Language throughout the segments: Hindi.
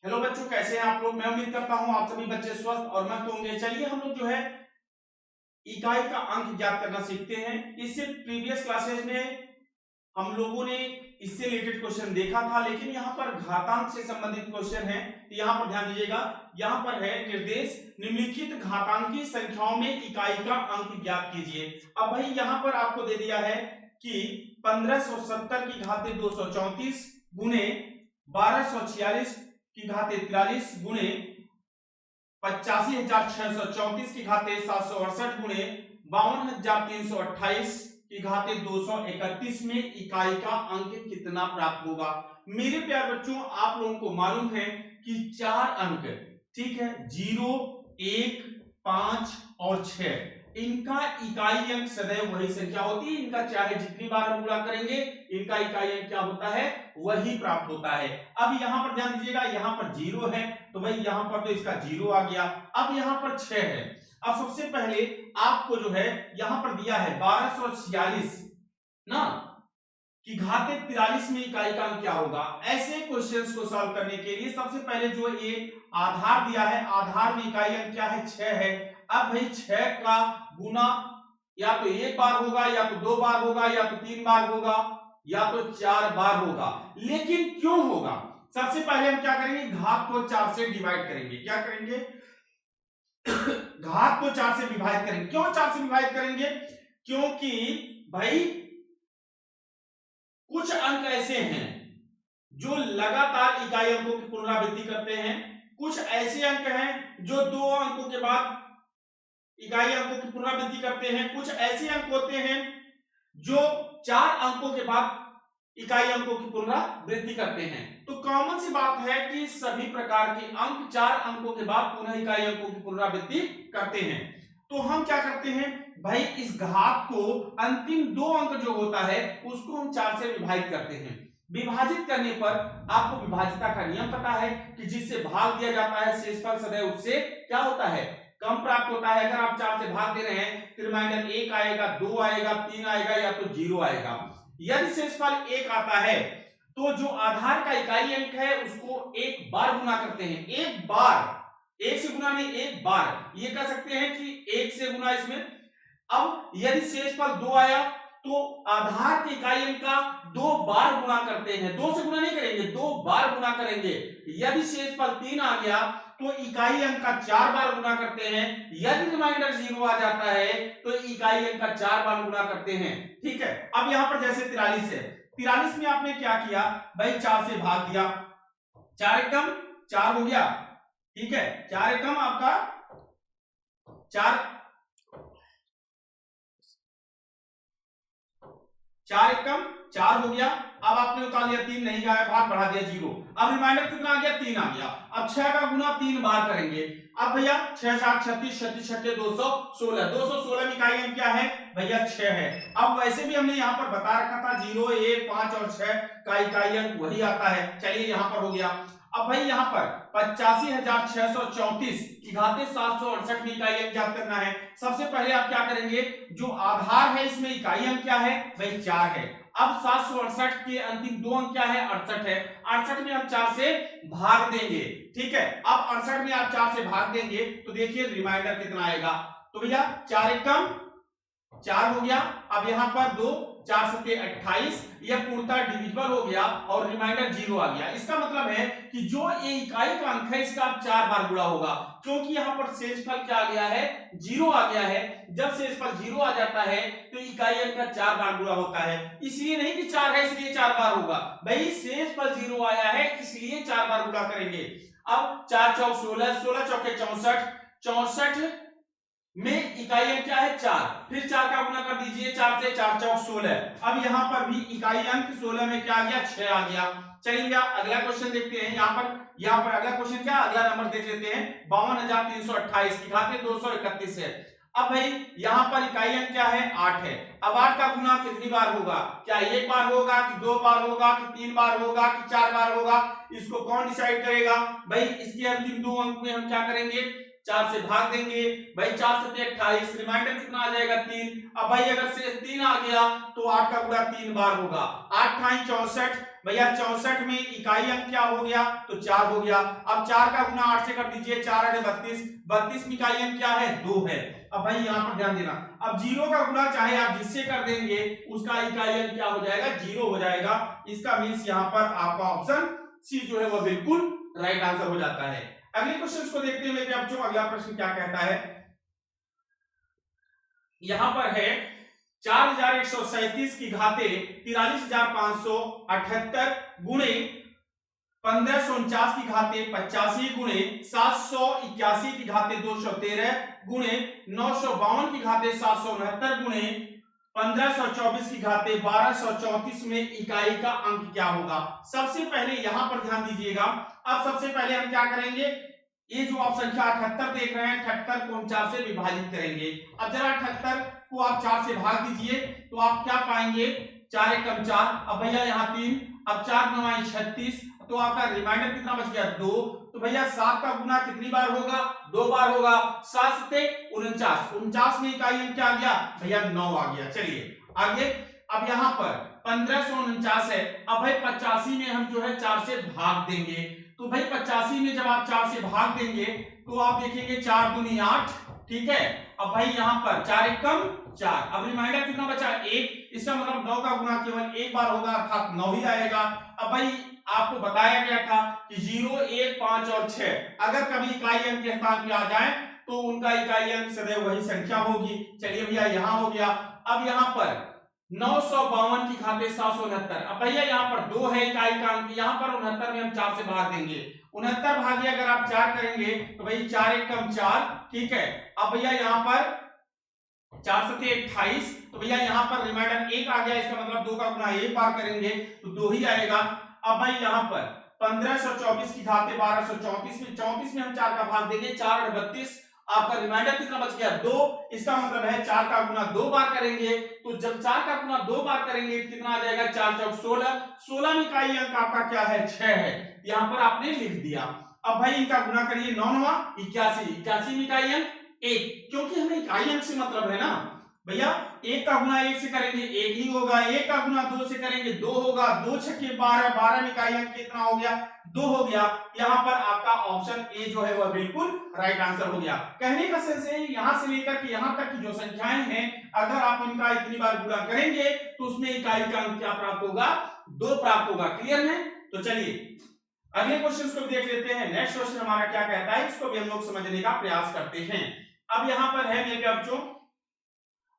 हेलो बच्चों, कैसे हैं आप लोग। मैं उम्मीद करता हूं आप सभी बच्चे स्वस्थ और मस्त होंगे। चलिए हम लोग जो है इकाई का अंक ज्ञात करना सीखते हैं। इससे प्रीवियस क्लासेस में हम लोगों ने इससे रिलेटेड क्वेश्चन देखा था, लेकिन यहाँ पर घातांक से संबंधित क्वेश्चन है। तो यहाँ पर ध्यान दीजिएगा, यहाँ पर है निर्देश निम्नलिखित घातांकी संख्याओं में इकाई का अंक ज्ञात कीजिए। अब भाई यहाँ पर आपको दे दिया है कि 1570 की घाते 234 गुने 1246 की घाते 43 गुने 85,634 की घाते 768 गुने 52,328 की घाते 231 में इकाई का अंक कितना प्राप्त होगा। मेरे प्यार बच्चों, आप लोगों को मालूम है कि 4 अंक, ठीक है, 0, 1, 5 और 6, इनका इकाई अंक सदैव वही संख्या होती है। इनका चाहे जितनी बार हम गुणा करेंगे, इनका इकाई अंक क्या होता है, वही प्राप्त होता है। अब यहां पर ध्यान दीजिएगा, यहां पर 0 है तो भाई यहां पर तो इसका 0 आ गया। अब यहां पर 6 है। अब सबसे पहले आपको जो है यहां पर दिया है 1246 ना कि घाते 43 में इकाई का अंक क्या होगा। ऐसे क्वेश्चंस को सॉल्व करने के लिए सबसे पहले जो ये आधार दिया है, आधार में इकाई अंक क्या है, 6 है। अब भाई 6 का गुना या तो एक बार होगा, या तो 2 बार होगा, या तो 3 बार होगा, या तो 4 बार होगा। लेकिन क्यों होगा, सबसे पहले हम क्या करेंगे, घात को 4 से डिवाइड करेंगे। क्या करेंगे, घात को 4 से विभाजित करेंगे। क्यों 4 से विभाजित करेंगे, क्योंकि भाई कुछ अंक ऐसे हैं जो लगातार इकाई अंकों की पुनरावृत्ति करते हैं, कुछ ऐसे अंक हैं जो 2 अंकों के बाद इकाई अंकों की पुनरावृत्ति करते हैं, कुछ ऐसे अंक होते हैं जो 4 अंकों के बाद इकाई अंकों की पुनरावृत्ति करते हैं। तो कॉमन सी बात है कि सभी प्रकार के अंक 4 अंकों के बाद पुनः इकाई अंकों की पुनरावृत्ति करते हैं। तो हम क्या करते हैं भाई, इस घात को अंतिम 2 अंक जो होता है उसको हम 4 से विभाजित करते हैं। विभाजित करने पर आपको विभाजिता का नियम पता है कि जिससे भाग दिया जाता है शेषफल सदैव उससे क्या होता है, कम प्राप्त होता है। अगर आप 4 से भाग दे रहे हैं तो रिमाइंडर 1 आएगा, 2 आएगा, 3 आएगा, या तो 0 आएगा। यदि शेषफल 1 आता है तो जो आधार का इकाई अंक है उसको एक बार गुना करते हैं। एक बार, एक से गुना नहीं, एक बार, ये कह सकते हैं कि 1 से गुना इसमें। अब यदि शेषफल 2 आया तो आधार के इकाई अंक का 2 बार गुना करते हैं। 2 से गुना नहीं करेंगे, 2 बार गुना करेंगे। यदि शेषफल 3 आ गया तो इकाई अंक का 4 बार गुना करते हैं। यदि रिमाइंडर 0 आ जाता है तो इकाई अंक का 4 बार गुना करते हैं। ठीक है। अब यहां पर जैसे 43 है, 43 में आपने क्या किया भाई, 4 से भाग दिया, 4 एकम 4 हो गया। ठीक है, 4 एकम आपका 4 एकम 4 हो गया। अब आपने उतार लिया 3, नहीं गया भाग, बढ़ा दिया 0। अब रिमाइंडर कितना आ गया, 3 आ गया। अब 6 का गुना 3 बार करेंगे। अब भैया 6 7 36 36 छठे 216, 216 में इकाई अंक क्या है भैया, 6 है। अब वैसे भी हमने यहाँ पर बता रखा था 0, 1, 5 और 6 का इकाई अंक वही आता है। चलिए यहाँ पर हो गया। अब भाई यहाँ पर 85,634 की घाते 768 में इकाई अंक ज्ञात करना है। सबसे पहले आप क्या करेंगे, जो आधार है इसमें इकाई अंक क्या है भाई, 4 है। अब 768 के अंतिम 2 अंक क्या है, 68 है। 68 में हम 4 से भाग देंगे। ठीक है, अब 68 में आप 4 से भाग देंगे तो देखिए रिमाइंडर कितना आएगा। तो भैया 4 एकम 4 हो गया। अब यहां पर 2 4 सत्ते 28, यह पूर्णतः डिविजिबल हो गया और रिमाइंडर 0 आ गया। इसका मतलब है कि जो ये इकाई का अंक है इसका अब 4 बार गुणा होगा, क्योंकि यहां पर शेषफल क्या आ गया है, 0 आ गया है। जब शेषफल 0 आ जाता है तो इकाई अंक का 4 बार गुणा होता है। इसलिए नहीं कि 4 है इसलिए 4 बार होगा, भाई शेषफल 0 आया है इसलिए 4 बार गुणा करेंगे। अब 4 चौक 16, 16 चौके 64, 64 में इकाई अंक क्या है, 4। फिर 4 का गुना कर दीजिए, 4 से 4 चौक 16। अब यहां पर भी इकाई अंक 16 में क्या आ गया, 6 आ गया। चलिए अगला क्वेश्चन देखते हैं। यहां पर अगला क्वेश्चन क्या, अगला नंबर देख लेते हैं। 52,328 की घाते 231 है। अब भाई यहां पर इकाई अंक क्या है, 8 है। अब 8 का गुना कितनी बार होगा, क्या 1 बार होगा कि 2 बार होगा कि 3 बार होगा कि 4 बार होगा, इसको कौन डिसाइड करेगा भाई। इसके अंतिम 2 अंक में हम क्या करेंगे, 4 से भाग देंगे। भाई 4 सत्ते 28, रिमाइंडर कितना आ जाएगा, 3। अब भाई अगर से 3 आ गया तो 8 का गुणा 3 बार होगा। 8 × 64, भैया 64 में इकाई अंक क्या हो गया, तो 4 हो गया। अब 4 का गुना 8 से कर दीजिए, 4 8 32, 32 में इकाई अंक क्या है, 2 है। अब भाई यहाँ पर ध्यान देना, अब 0 का गुना चाहे आप जिससे कर देंगे उसका इकाई अंक क्या हो जाएगा, 0 हो जाएगा। इसका मीन्स यहाँ पर आपका ऑप्शन सी जो है वो बिल्कुल राइट आंसर हो जाता है। अगले क्वेश्चन को देखते हैं मेरे बच्चों, अगला प्रश्न क्या कहता है, यहां पर है 4137 की घाते 43578 गुणे 1549 की घाते 85 गुणे 781 की घाते 213 गुणे 952 की घाते 769 गुणे 1524 की घाते 1234 में इकाई का अंक क्या होगा। सबसे पहले यहां पर ध्यान दीजिएगा। अब सबसे पहले हम क्या करेंगे, ये जो आप संख्या 78 देख रहे हैं, 78 को हम 4 से विभाजित करेंगे। अब जरा 78 को आप 4 से भाग दीजिए तो आप क्या पाएंगे, 4 एकम 4, अब भैया यहाँ 3, अब 4 9 36, तो आपका रिमाइंडर कितना बच गया, 2। तो भैया 7 का गुना कितनी बार होगा, 2 बार होगा, 7 सते 49, 49 में इकाई अंक क्या आ गया भैया, 9 आ गया। चलिए आगे, अब यहाँ पर 1549 है, अब भाई 85 में हम जो है 4 से भाग देंगे। तो भाई 85 में जब आप 4 से भाग देंगे तो आप देखेंगे 4 दूनी 8, ठीक है। अब भाई यहाँ पर 4 एकम 4, अब रिमाइंडर कितना बचा, 1, इसका मतलब 9 का गुना केवल एक बार होगा, अर्थात 9 ही आएगा। अब भाई आपको बताया गया था कि 0 1 5 और 6 अगर कभी इकाई अंक के स्थान पे आ जाए तो उनका इकाई अंक सदैव वही संख्या होगी। चलिए भैया यहाँ हो गया। अब यहाँ पर 952 की घाते 769, अब भैया यहाँ पर 2 है इकाई का अंक, यहाँ पर 69 में हम 4 से भाग देंगे, 69 भागे अगर आप 4 करेंगे तो भाई 4 एकम 4, ठीक है। अब भैया यहाँ पर 4 सते 28, तो भैया यहाँ पर रिमाइंडर 1 आ गया, इसका मतलब 2 का गुना 1 बार करेंगे तो 2 ही आएगा। अब भाई यहाँ पर 1524 की घाते 1234 में 34 में हम 4 का भाग देंगे, 4 8 32, आपका रिमाइंडर कितना बच गया, 2, इसका मतलब है 4 का गुना 2 बार करेंगे, तो जब 4 का गुना 2 बार करेंगे कितना आ जाएगा, 4 चौक 16, 16 में इकाई अंक आपका क्या है, 6 है, यहाँ पर आपने लिख दिया। अब भाई इनका गुना करिए, 9 9 81, 81 में इकाई अंक 1, क्योंकि हमें इकाई अंक से मतलब है ना भैया, 1 का गुना 1 से करेंगे 1 ही होगा, 1 का गुना 2 से करेंगे 2 होगा, 2 छक्के 12, 12 में इकाई अंक कितना हो गया, 2 हो गया। यहाँ पर आपका ऑप्शन ए जो है वह बिल्कुल राइट आंसर हो गया। कहने का सेंस है यहाँ से लेकर के यहाँ तक की जो संख्याएं हैं, अगर आप इनका इतनी बार गुणा करेंगे तो उसमें इकाई का अंक क्या प्राप्त होगा, 2 प्राप्त होगा। क्लियर है? तो चलिए अगले क्वेश्चन को भी देख लेते हैं। नेक्स्ट क्वेश्चन हमारा क्या कहता है, इसको भी हम लोग समझने का प्रयास करते हैं। अब यहाँ पर है मेरे बच्चों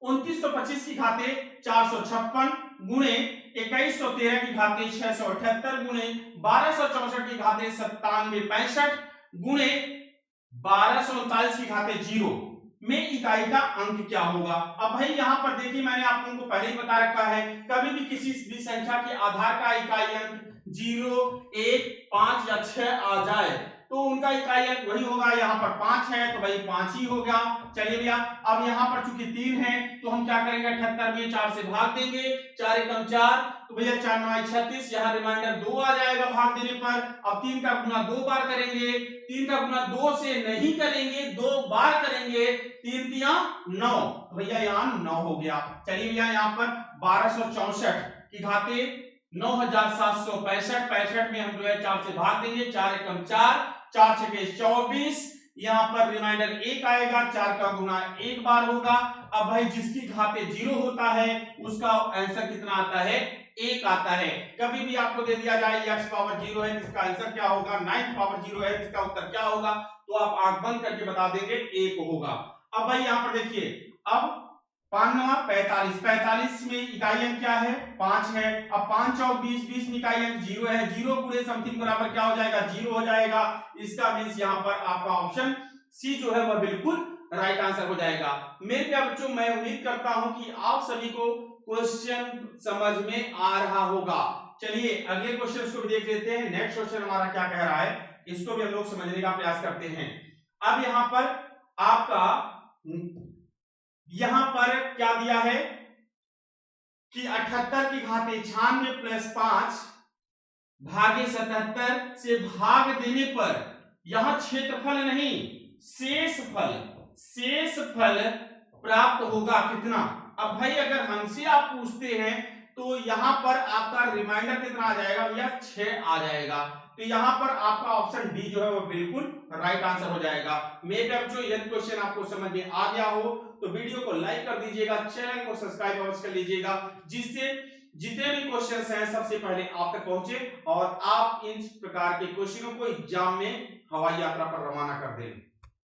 2925 की घाते 456 गुणे 2113 की घाते 678 गुणे 1264 की घाते 9765 गुणे 1239 की घाते 0 में इकाई का अंक क्या होगा। अब भाई यहाँ पर देखिए, मैंने आप लोगों को पहले ही बता रखा है, कभी भी किसी भी संख्या के आधार का इकाई अंक 0 1 5 या 6 आ जाए तो उनका इकाई अंक वही होगा। यहाँ पर 5 है तो भाई 5 ही होगा। चलिए भैया, अब यहाँ पर चूंकि 3 है तो हम क्या करेंगे, 78 में 4 से भाग देंगे, 4 एकम 4, तो भैया 4 9 36, यहाँ रिमाइंडर 2 आ जाएगा भाग देने पर। अब 3 का गुना 2 बार करेंगे, 3 का गुना 2 से नहीं करेंगे, 2 बार करेंगे, 3 3 9, तो भैया यहाँ 9 हो गया। चलिए भैया यहाँ पर 1264 की घाते 9765, 65 में हम जो है 4 से भाग देंगे, 4 एकम 4, 4 छके 24, यहाँ पर रिमाइंडर 1 आएगा, 4 का गुना 1 बार होगा। अब भाई जिसकी घाते 0 होता है उसका आंसर कितना आता है, 1 आता है। कभी भी आपको दे दिया जाए x पावर 0 है, इसका आंसर क्या होगा, 9 पावर 0 है, इसका उत्तर क्या होगा, तो आप आंख बंद करके बता देंगे 1 होगा। अब भाई यहाँ पर देखिए, अब 5 9 45, 45 में इकाई अंक क्या है, 5 है। अब 5 चौक 20, 20 में इकाई अंक 0 है, 0 गुणे समथिंग बराबर क्या हो जाएगा, 0 हो जाएगा। इसका मींस यहाँ पर आपका ऑप्शन सी जो है वह बिल्कुल राइट आंसर हो जाएगा। मेरे प्यारे बच्चों, मैं उम्मीद करता हूं कि आप सभी को क्वेश्चन समझ में आ रहा होगा। चलिए अगले क्वेश्चन को भी देख लेते हैं। नेक्स्ट क्वेश्चन हमारा क्या कह रहा है, इसको भी हम लोग समझने का प्रयास करते हैं। अब यहाँ पर आपका यहां पर क्या दिया है कि 78 की घाते 96 प्लस 5 भागे 77 से भाग देने पर यहां क्षेत्रफल नहीं शेष फल प्राप्त होगा कितना। अब भाई अगर हमसे आप पूछते हैं तो यहाँ पर आपका रिमाइंडर कितना आ जाएगा भैया, 6 आ जाएगा। तो यहाँ पर आपका ऑप्शन डी जो है वो बिल्कुल राइट आंसर हो जाएगा। मेरे बच्चों यदि क्वेश्चन आपको समझ में आ गया हो तो वीडियो को लाइक कर दीजिएगा, चैनल को सब्सक्राइब अवश्य कर लीजिएगा, जिससे जितने भी क्वेश्चंस हैं सबसे पहले आप तक पहुंचे और आप इन प्रकार के क्वेश्चनों को एग्जाम में हवाई यात्रा पर रवाना कर दें।